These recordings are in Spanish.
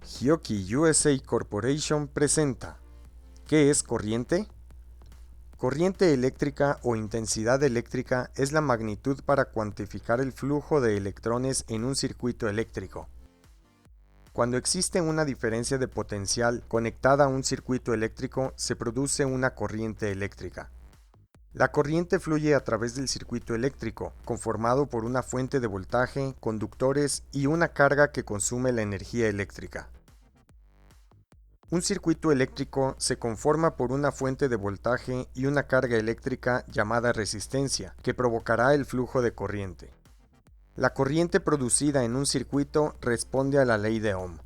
Hioki USA Corporation presenta ¿Qué es corriente? Corriente eléctrica o intensidad eléctrica es la magnitud para cuantificar el flujo de electrones en un circuito eléctrico. Cuando existe una diferencia de potencial conectada a un circuito eléctrico, se produce una corriente eléctrica. La corriente fluye a través del circuito eléctrico, conformado por una fuente de voltaje, conductores y una carga que consume la energía eléctrica. Un circuito eléctrico se conforma por una fuente de voltaje y una carga eléctrica llamada resistencia, que provocará el flujo de corriente. La corriente producida en un circuito responde a la ley de Ohm.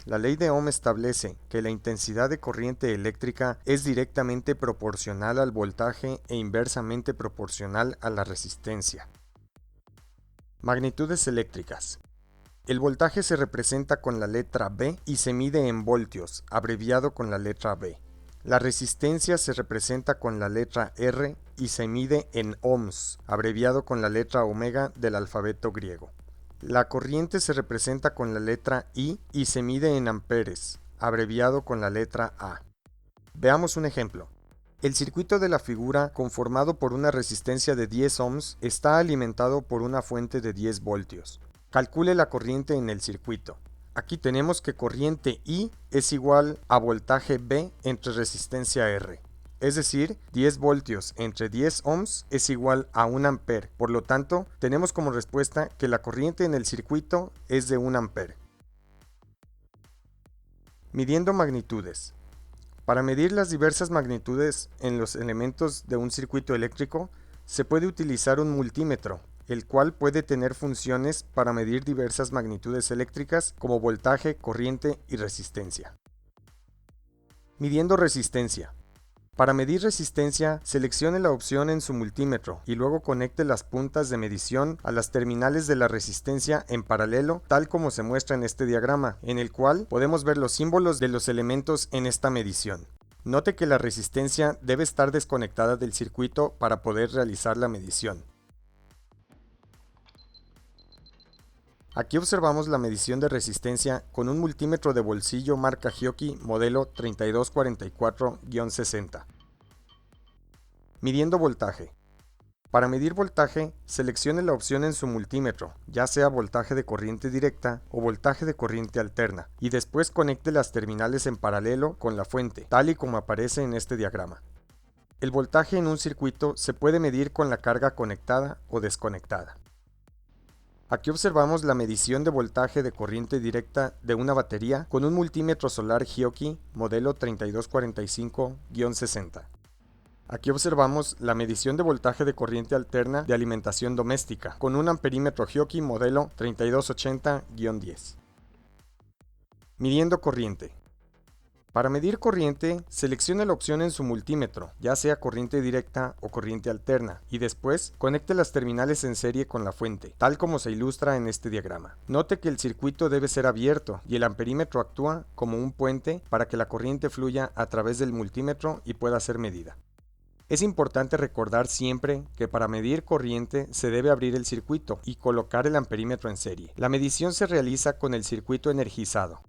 La ley de Ohm establece que la intensidad de corriente eléctrica es directamente proporcional al voltaje e inversamente proporcional a la resistencia. Magnitudes eléctricas. El voltaje se representa con la letra V y se mide en voltios, abreviado con la letra V. La resistencia se representa con la letra R y se mide en ohms, abreviado con la letra omega del alfabeto griego. La corriente se representa con la letra I y se mide en amperes, abreviado con la letra A. Veamos un ejemplo. El circuito de la figura, conformado por una resistencia de 10 ohms, está alimentado por una fuente de 10 voltios. Calcule la corriente en el circuito. Aquí tenemos que corriente I es igual a voltaje V entre resistencia R. Es decir, 10 voltios entre 10 ohms es igual a 1 ampere. Por lo tanto, tenemos como respuesta que la corriente en el circuito es de 1 ampere. Midiendo magnitudes. Para medir las diversas magnitudes en los elementos de un circuito eléctrico, se puede utilizar un multímetro, el cual puede tener funciones para medir diversas magnitudes eléctricas como voltaje, corriente y resistencia. Midiendo resistencia. Para medir resistencia, seleccione la opción en su multímetro y luego conecte las puntas de medición a las terminales de la resistencia en paralelo, tal como se muestra en este diagrama, en el cual podemos ver los símbolos de los elementos en esta medición. Note que la resistencia debe estar desconectada del circuito para poder realizar la medición. Aquí observamos la medición de resistencia con un multímetro de bolsillo marca Hioki modelo 3244-60. Midiendo voltaje. Para medir voltaje, seleccione la opción en su multímetro, ya sea voltaje de corriente directa o voltaje de corriente alterna, y después conecte las terminales en paralelo con la fuente, tal y como aparece en este diagrama. El voltaje en un circuito se puede medir con la carga conectada o desconectada. Aquí observamos la medición de voltaje de corriente directa de una batería con un multímetro solar Hioki modelo 3245-60. Aquí observamos la medición de voltaje de corriente alterna de alimentación doméstica con un amperímetro Hioki modelo 3280-10. Midiendo corriente. Para medir corriente, seleccione la opción en su multímetro, ya sea corriente directa o corriente alterna, y después conecte las terminales en serie con la fuente, tal como se ilustra en este diagrama. Note que el circuito debe ser abierto y el amperímetro actúa como un puente para que la corriente fluya a través del multímetro y pueda ser medida. Es importante recordar siempre que para medir corriente se debe abrir el circuito y colocar el amperímetro en serie. La medición se realiza con el circuito energizado.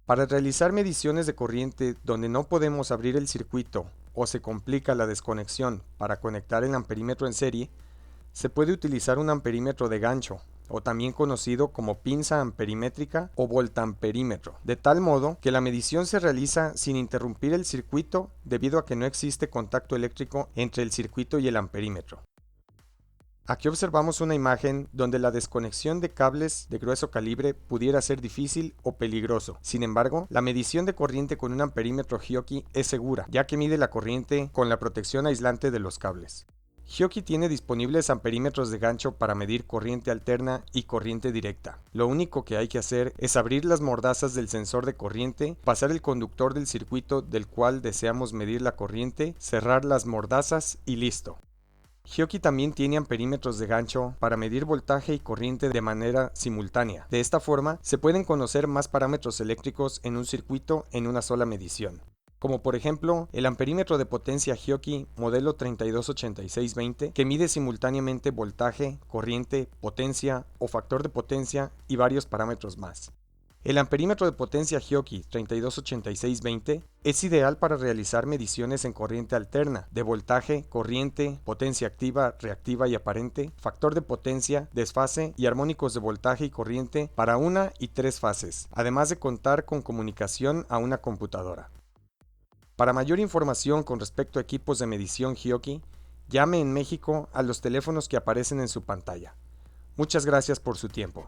Para realizar mediciones de corriente donde no podemos abrir el circuito o se complica la desconexión para conectar el amperímetro en serie, se puede utilizar un amperímetro de gancho, o también conocido como pinza amperimétrica o voltamperímetro, de tal modo que la medición se realiza sin interrumpir el circuito debido a que no existe contacto eléctrico entre el circuito y el amperímetro. Aquí observamos una imagen donde la desconexión de cables de grueso calibre pudiera ser difícil o peligroso. Sin embargo, la medición de corriente con un amperímetro Hioki es segura, ya que mide la corriente con la protección aislante de los cables. Hioki tiene disponibles amperímetros de gancho para medir corriente alterna y corriente directa. Lo único que hay que hacer es abrir las mordazas del sensor de corriente, pasar el conductor del circuito del cual deseamos medir la corriente, cerrar las mordazas y listo. Hioki también tiene amperímetros de gancho para medir voltaje y corriente de manera simultánea. De esta forma, se pueden conocer más parámetros eléctricos en un circuito en una sola medición, como por ejemplo el amperímetro de potencia Hioki modelo 328620 que mide simultáneamente voltaje, corriente, potencia o factor de potencia y varios parámetros más. El amperímetro de potencia Giochi 328620 es ideal para realizar mediciones en corriente alterna, de voltaje, corriente, potencia activa, reactiva y aparente, factor de potencia, desfase y armónicos de voltaje y corriente para 1 y 3 fases, además de contar con comunicación a una computadora. Para mayor información con respecto a equipos de medición Giochi, llame en México a los teléfonos que aparecen en su pantalla. Muchas gracias por su tiempo.